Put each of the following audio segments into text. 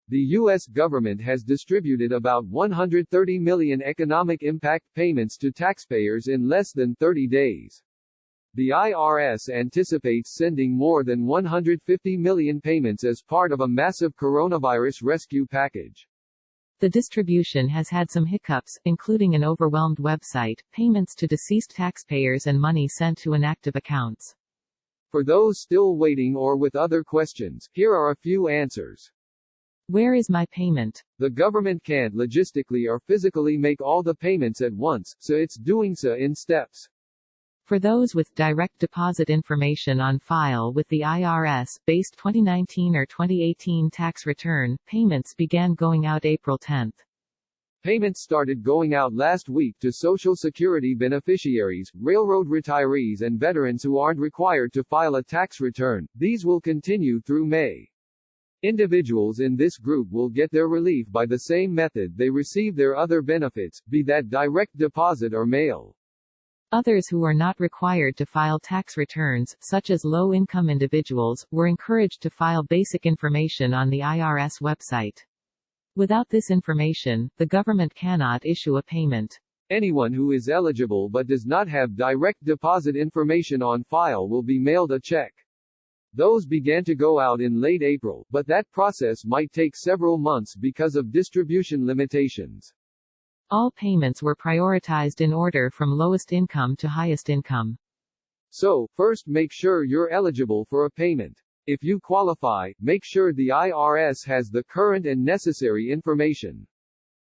The U.S. government has distributed about 130 million economic impact payments to taxpayers in less than 30 days. The IRS anticipates sending more than 150 million payments as part of a massive coronavirus rescue package. The distribution has had some hiccups, including an overwhelmed website, payments to deceased taxpayers and money sent to inactive accounts. For those still waiting or with other questions, here are a few answers. Where is my payment? The government can't logistically or physically make all the payments at once, so it's doing so in steps. For those with direct deposit information on file with the IRS, based 2019 or 2018 tax return, payments began going out April 10. Payments started going out last week to Social Security beneficiaries, railroad retirees and veterans who aren't required to file a tax return. These will continue through May. Individuals in this group will get their relief by the same method they receive their other benefits, be that direct deposit or mail. Others who are not required to file tax returns, such as low-income individuals, were encouraged to file basic information on the IRS website. Without this information, the government cannot issue a payment. Anyone who is eligible but does not have direct deposit information on file will be mailed a check. Those began to go out in late April, but that process might take several months because of distribution limitations. All payments were prioritized in order from lowest income to highest income. So, first make sure you're eligible for a payment. If you qualify, make sure the IRS has the current and necessary information.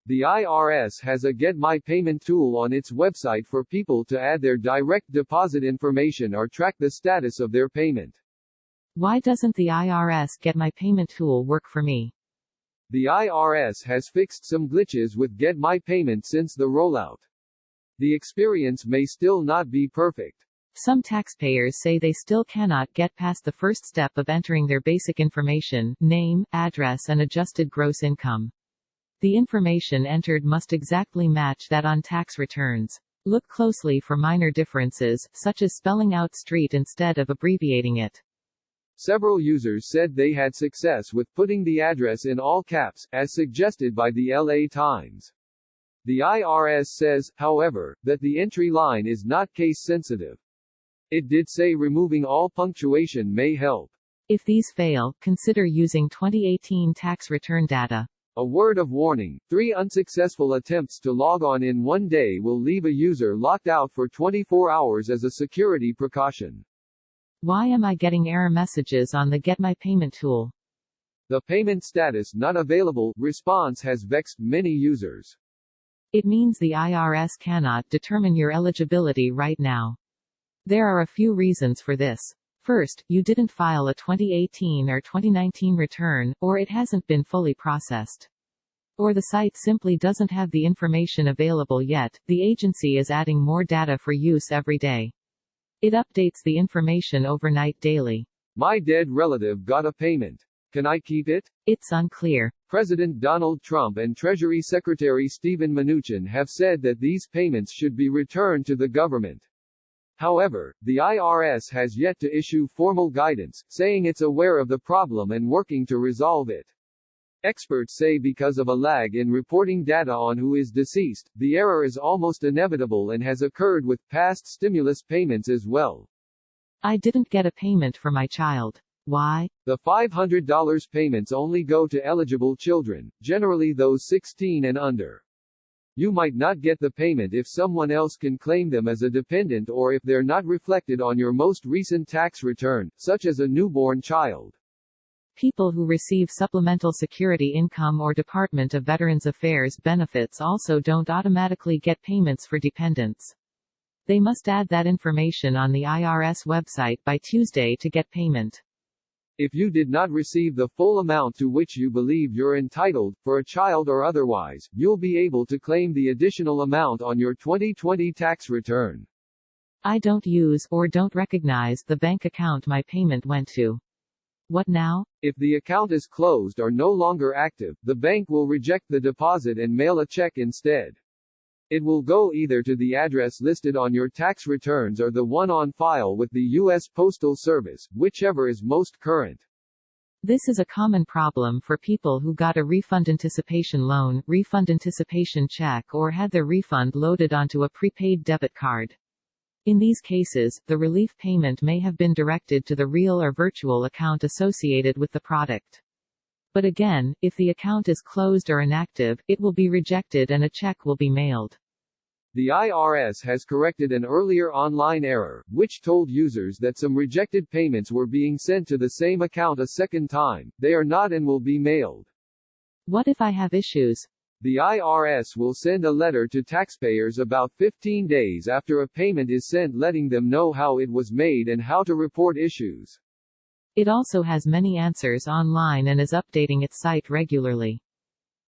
The IRS has a Get My Payment tool on its website for people to add their direct deposit information or track the status of their payment. Why doesn't the IRS Get My Payment tool work for me? The IRS has fixed some glitches with Get My Payment since the rollout. The experience may still not be perfect. Some taxpayers say they still cannot get past the first step of entering their basic information, name, address and adjusted gross income. The information entered must exactly match that on tax returns. Look closely for minor differences, such as spelling out street instead of abbreviating it. Several users said they had success with putting the address in all caps, as suggested by the LA Times. The IRS says, however, that the entry line is not case-sensitive. It did say removing all punctuation may help. If these fail, consider using 2018 tax return data. A word of warning, 3 unsuccessful attempts to log on in one day will leave a user locked out for 24 hours as a security precaution. Why am I getting error messages on the Get My Payment tool? The payment status not available response has vexed many users. It means the IRS cannot determine your eligibility right now. There are a few reasons for this. First, you didn't file a 2018 or 2019 return, or it hasn't been fully processed. Or the site simply doesn't have the information available yet. The agency is adding more data for use every day. It updates the information overnight daily. My dead relative got a payment. Can I keep it? It's unclear. President Donald Trump and Treasury Secretary Steven Mnuchin have said that these payments should be returned to the government. However, the IRS has yet to issue formal guidance, saying it's aware of the problem and working to resolve it. Experts say because of a lag in reporting data on who is deceased, the error is almost inevitable and has occurred with past stimulus payments as well. I didn't get a payment for my child. Why? The $500 payments only go to eligible children, generally those 16 and under. You might not get the payment if someone else can claim them as a dependent or if they're not reflected on your most recent tax return, such as a newborn child. People who receive Supplemental Security Income or Department of Veterans Affairs benefits also don't automatically get payments for dependents. They must add that information on the IRS website by Tuesday to get payment. If you did not receive the full amount to which you believe you're entitled, for a child or otherwise, you'll be able to claim the additional amount on your 2020 tax return. I don't use or don't recognize the bank account my payment went to. What now? If the account is closed or no longer active, the bank will reject the deposit and mail a check instead. It will go either to the address listed on your tax returns or the one on file with the U.S. Postal Service, whichever is most current. This is a common problem for people who got a refund anticipation loan, refund anticipation check, or had their refund loaded onto a prepaid debit card. In these cases, the relief payment may have been directed to the real or virtual account associated with the product. But again, if the account is closed or inactive, it will be rejected and a check will be mailed. The IRS has corrected an earlier online error, which told users that some rejected payments were being sent to the same account a second time. They are not and will be mailed. What if I have issues? The IRS will send a letter to taxpayers about 15 days after a payment is sent letting them know how it was made and how to report issues. It also has many answers online and is updating its site regularly.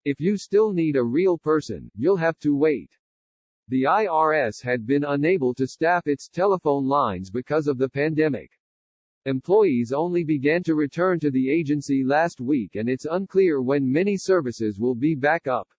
If you still need a real person, you'll have to wait. The IRS had been unable to staff its telephone lines because of the pandemic. Employees only began to return to the agency last week and it's unclear when many services will be back up.